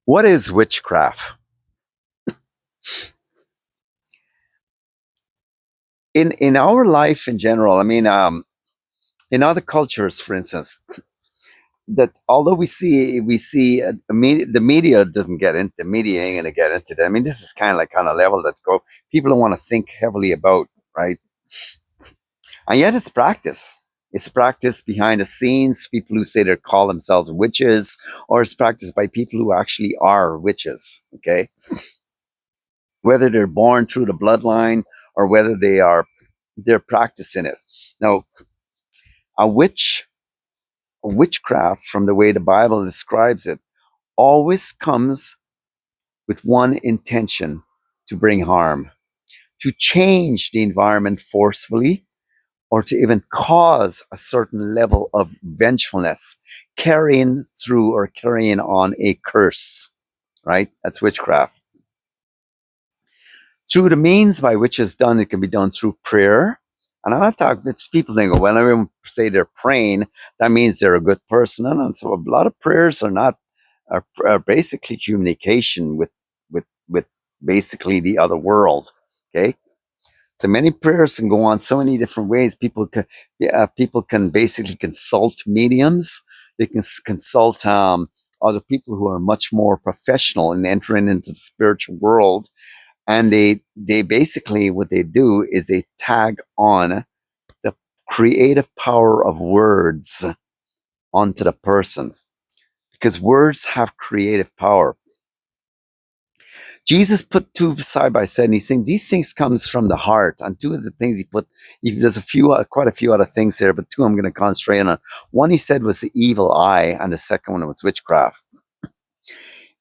What is witchcraft? In our life in general, I mean, in other cultures, for instance, that although the media doesn't get into the media ain't gonna get into that. I mean, this is kind of like on a level that go people don't want to think heavily about, right? And yet it's practice. It's practiced behind the scenes. People who say they call themselves witches, or it's practiced by people who actually are witches. Okay, whether they're born through the bloodline or whether they're practicing it. Now, a witch, a witchcraft, from the way the Bible describes it, always comes with one intention: to bring harm, to change the environment forcefully, or to even cause a certain level of vengefulness, carrying through or carrying on a curse, right? That's witchcraft. Through the means by which it's done, it can be done through prayer. And I'm not talking, if people think, when everyone say they're praying, that means they're a good person. And so a lot of prayers are basically communication with basically the other world. Okay. So many prayers can go on so many different ways. People can basically consult mediums. They can consult other people who are much more professional in entering into the spiritual world, and they basically, what they do is they tag on the creative power of words onto the person, because words have creative power. Jesus put two side by side, and he thinks these things comes from the heart. And two of the things he put, there's quite a few other things there, but two I'm going to concentrate on. One he said was the evil eye, and the second one was witchcraft.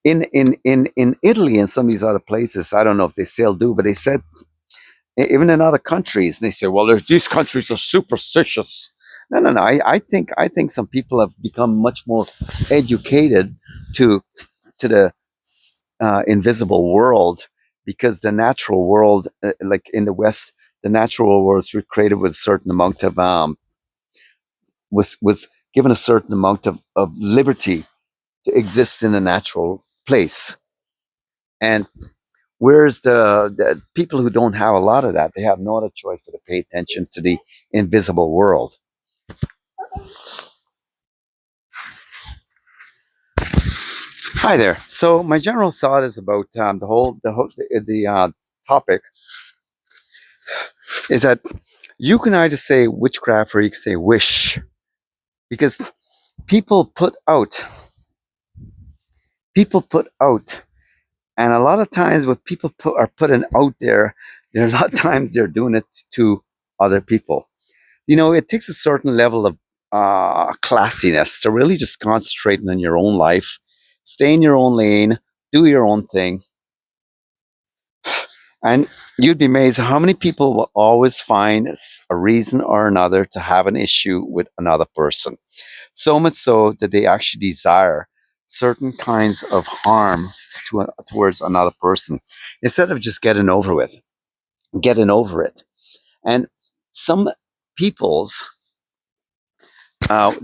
In Italy and some of these other places, I don't know if they still do, but they said, even in other countries, they say, well, these countries are superstitious. No, no, no. I think some people have become much more educated to the invisible world, because the natural world, like in the West, the natural world was created with a certain amount of was given a certain amount of liberty to exist in a natural place. And whereas the people who don't have a lot of that, they have no other choice but to pay attention to the invisible world. Hi there. So my general thought is about the topic is that you can either say witchcraft or you can say wish, because people put out, people put out, and a lot of times what are putting out there are a lot of times they're doing it to other people. It takes a certain level of classiness to really just concentrate on your own life, stay in your own lane, do your own thing. And you'd be amazed how many people will always find a reason or another to have an issue with another person. So much so that they actually desire certain kinds of harm towards another person instead of just getting over it. And some people's,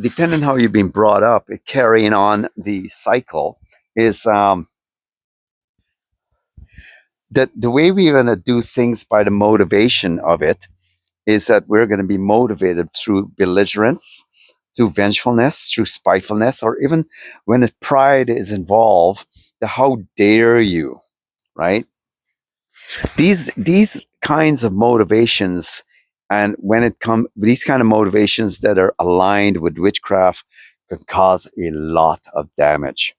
depending on how you've been brought up, carrying on the cycle is that the way we're going to do things by the motivation of it is that we're going to be motivated through belligerence, through vengefulness, through spitefulness, or even when the pride is involved, the how dare you, right? These kinds of motivations, and when it comes these kind of motivations that are aligned with witchcraft, can cause a lot of damage.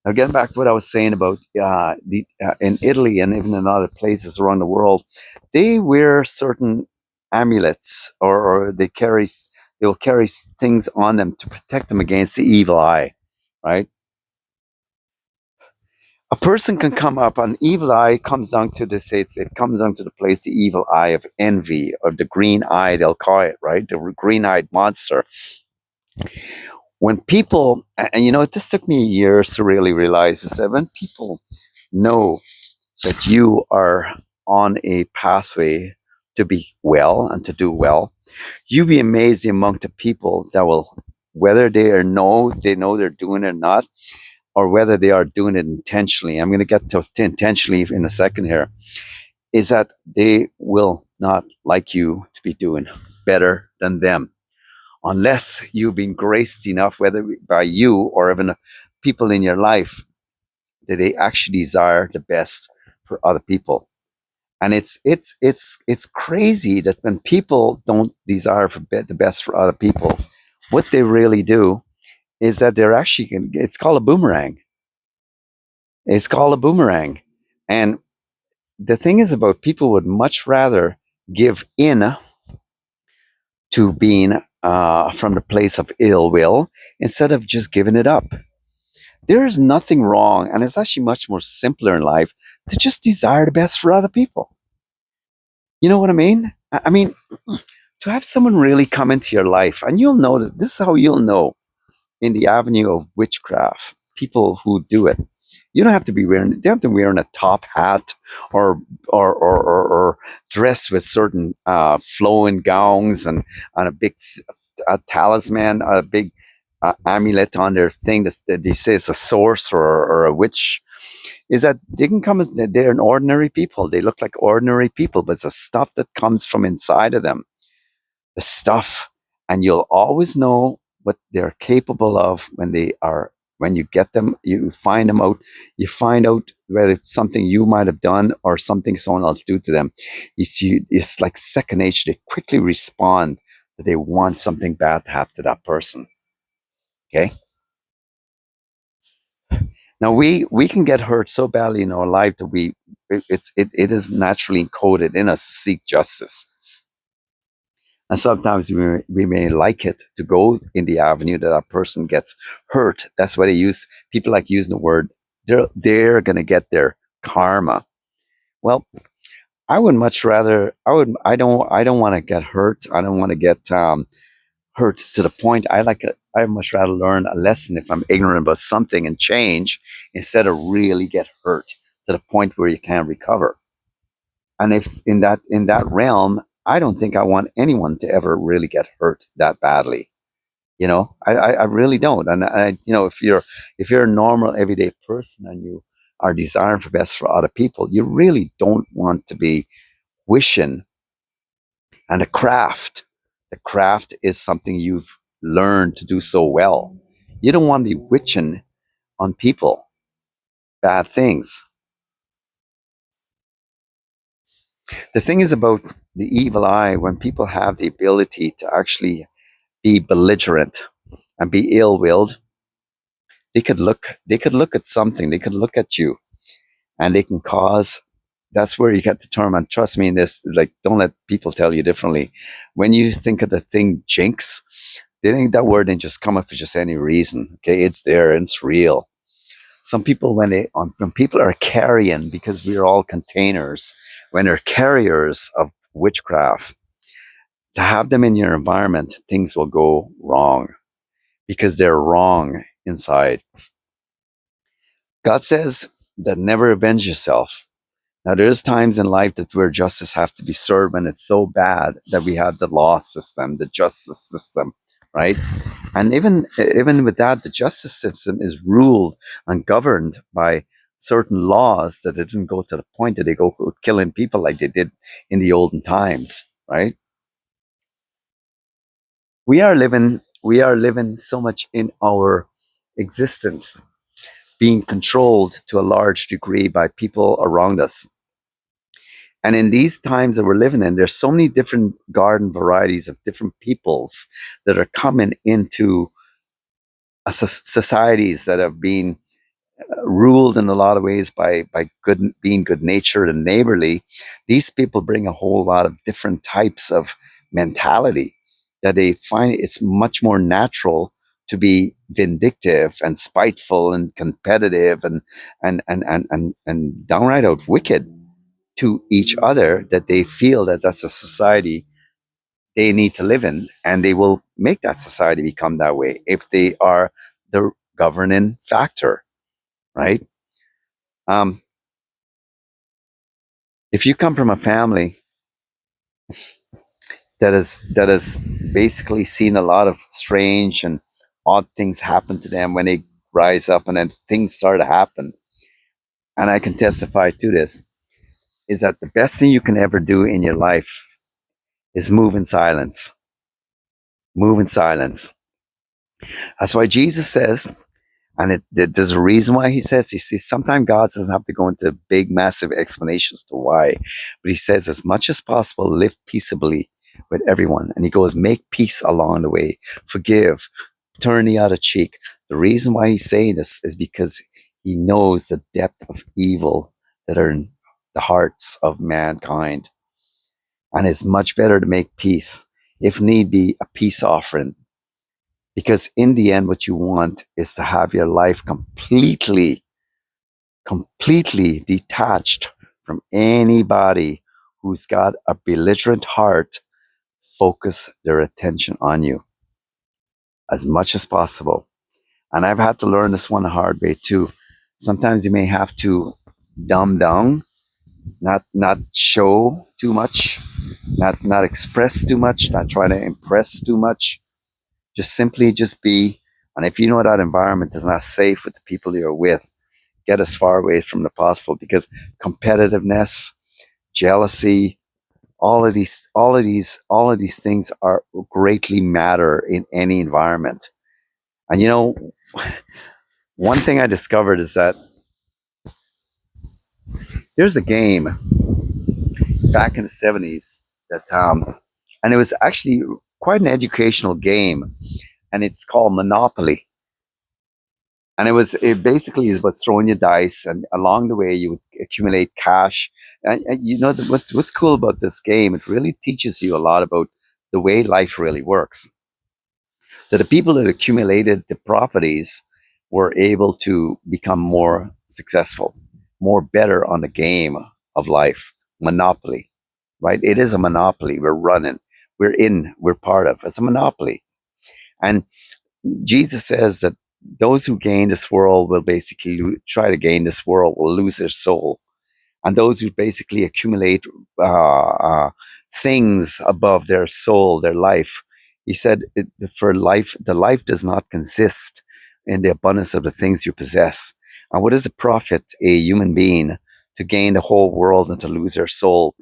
Now, getting back to what I was saying about in Italy and even in other places around the world, they wear certain amulets, or they'll carry things on them to protect them against the evil eye, right? A person can come up, an evil eye comes down to this, it comes down to the place, the evil eye of envy, or the green eye, they'll call it, right? The green eyed monster. When people, and it just took me years to really realize, is that when people know that you are on a pathway to be well and to do well, you'd be amazed the amount of people that will, whether they know they're doing it or not, or whether they are doing it intentionally, I'm going to get to intentionally in a second here, is that they will not like you to be doing better than them unless you've been graced enough, whether by you or even people in your life, that they actually desire the best for other people. And it's crazy that when people don't desire for the best for other people, what they really do is that they're actually, it's called a boomerang. It's called a boomerang. And the thing is about people would much rather give in to being from the place of ill will instead of just giving it up. There is nothing wrong, and it's actually much more simpler in life to just desire the best for other people. You know what I mean? I mean, to have someone really come into your life, and you'll know that this is how you'll know in the avenue of witchcraft, people who do it. You don't have to be wearing, they have to wear a top hat or or dress with certain flowing gowns and a big talisman, a big amulet on their thing that they say is a source or a witch. Is that they can come as they're an ordinary people. They look like ordinary people, but it's the stuff that comes from inside of them, the stuff, and you'll always know what they're capable of when they are, when you get them, you find them out, you find out whether it's something you might have done or something someone else do to them. You see, it's like second nature. They quickly respond that they want something bad to happen to that person. Okay. Now we can get hurt so badly in our life that it is naturally encoded in us to seek justice. And sometimes we may like it to go in the avenue that that person gets hurt. That's why they use, people like using the word, they're going to get their karma. Well, I would much rather, I don't want to get hurt. I don't want to get hurt to the point. I much rather learn a lesson if I'm ignorant about something and change instead of really get hurt to the point where you can't recover. And if in that realm, I don't think I want anyone to ever really get hurt that badly. You know, I really don't. And if you're a normal everyday person and you are desiring for best for other people, you really don't want to be wishing. And the craft is something you've learned to do so well. You don't want to be witching on people bad things. The thing is about the evil eye, when people have the ability to actually be belligerent and be ill-willed, they could look at something, they could look at you, and they can cause, that's where you get the term, and trust me in this, like, don't let people tell you differently. When you think of the thing jinx, they think that word didn't just come up for just any reason. Okay, it's there and it's real. Some people, when people are carrying, because we're all containers, when they're carriers of witchcraft, to have them in your environment, things will go wrong because they're wrong inside. God says that never avenge yourself. Now, there's times in life that where justice have to be served when it's so bad that we have the law system, the justice system, right? And even with that, the justice system is ruled and governed by certain laws that it doesn't go to the point that they go killing people like they did in the olden times, right? We are living so much in our existence being controlled to a large degree by people around us. And in these times that we're living in, there's so many different garden varieties of different peoples that are coming into societies that have been ruled in a lot of ways by being good natured and neighborly. These people bring a whole lot of different types of mentality that they find it's much more natural to be vindictive and spiteful and competitive and downright out wicked to each other, that they feel that that's a society they need to live in, and they will make that society become that way if they are the governing factor, right? Um, if you come from a family that has basically seen a lot of strange and odd things happen to them when they rise up, and then things start to happen. And I can testify to this, is that the best thing you can ever do in your life is move in silence. Move in silence. That's why Jesus says, and there's a reason why he says, you see, sometimes God doesn't have to go into big, massive explanations to why, but he says, as much as possible, live peaceably with everyone. And he goes, make peace along the way, forgive, turn the other cheek. The reason why he's saying this is because he knows the depth of evil that are in the hearts of mankind. And it's much better to make peace, if need be, a peace offering. Because in the end, what you want is to have your life completely detached from anybody who's got a belligerent heart focus their attention on you as much as possible. And I've had to learn this one the hard way too. Sometimes you may have to dumb down, not show too much, not express too much, not try to impress too much. Just simply just be. And if you know that environment is not safe with the people you're with, get as far away from the possible, because competitiveness, jealousy, all of these things are greatly matter in any environment. And you know, one thing I discovered is that there's a game back in the 70s that and it was actually quite an educational game, and it's called Monopoly. And it basically is about throwing your dice, and along the way you would accumulate cash. And you know what's cool about this game? It really teaches you a lot about the way life really works. That the people that accumulated the properties were able to become more successful, more better on the game of life. Monopoly, right? It is a monopoly. We're running. We're part of. It's a monopoly. And Jesus says that those who gain this world will basically try to gain this world will lose their soul. And those who basically accumulate things above their soul, their life, he said, for life, the life does not consist in the abundance of the things you possess. And what does it profit a human being to gain the whole world and to lose their soul?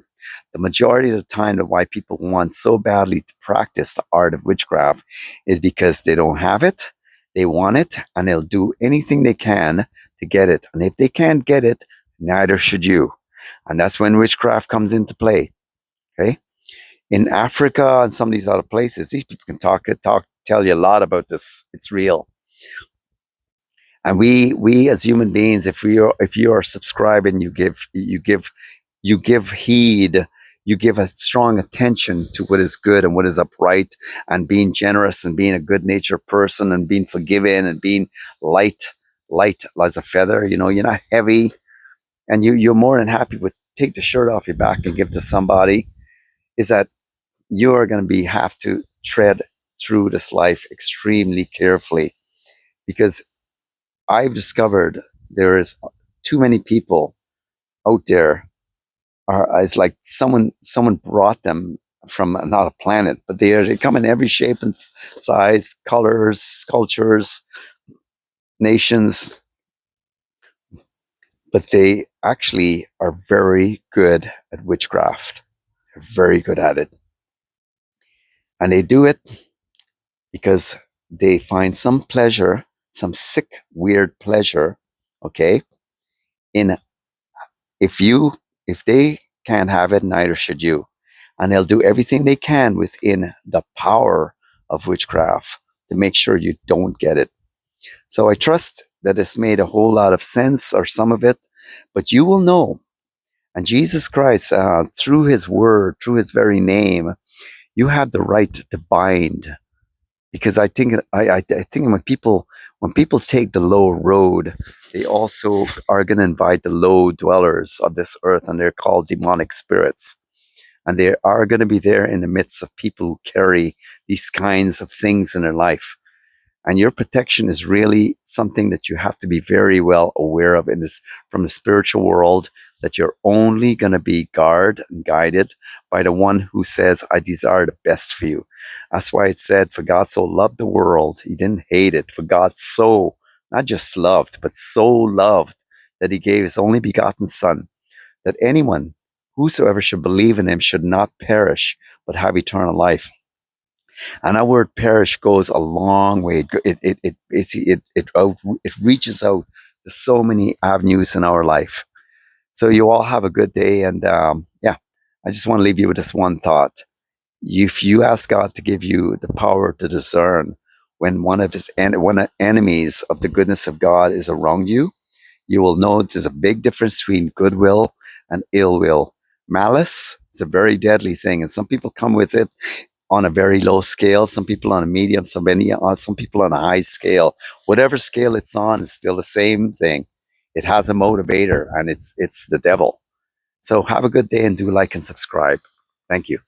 The majority of the time, that why people want so badly to practice the art of witchcraft is because they don't have it, they want it, and they'll do anything they can to get it. And if they can't get it, neither should you. And that's when witchcraft comes into play. Okay? In Africa and some of these other places, these people can tell you a lot about this. It's real. And we as human beings, if you are subscribing, you give heed, you give a strong attention to what is good and what is upright, and being generous and being a good natured person and being forgiving and being light as a feather. You know, you're not heavy, and you're more than happy with take the shirt off your back and give to somebody. Is that you are going to have to tread through this life extremely carefully, because I've discovered there is too many people out there. It's like someone brought them from another planet, but they come in every shape and size, colors, cultures, nations, but they actually are very good at witchcraft. They're very good at it, and they do it because they find some pleasure, some sick, weird pleasure, okay, in if they can't have it, neither should you. And they'll do everything they can within the power of witchcraft to make sure you don't get it. So I trust that it's made a whole lot of sense, or some of it, but you will know. And Jesus Christ, through his word, through his very name, you have the right to bind. Because I think when people take the low road, they also are going to invite the low dwellers of this earth, and they're called demonic spirits. And they are going to be there in the midst of people who carry these kinds of things in their life. And your protection is really something that you have to be very well aware of in this, from the spiritual world, that you're only going to be guarded and guided by the one who says, I desire the best for you. That's why it said, for God so loved the world, he didn't hate it. For God so, not just loved, but so loved that he gave his only begotten Son, that anyone, whosoever should believe in him, should not perish, but have eternal life. And that word perish goes a long way. It reaches out to so many avenues in our life. So you all have a good day. And yeah, I just want to leave you with this one thought. If you ask God to give you the power to discern when one of enemies of the goodness of God is around you, you will know there's a big difference between goodwill and ill will. Malice is a very deadly thing, and some people come with it on a very low scale, some people on a medium, some people on a high scale. Whatever scale it's on is still the same thing. It has a motivator, and it's the devil. So have a good day and do like and subscribe. Thank you.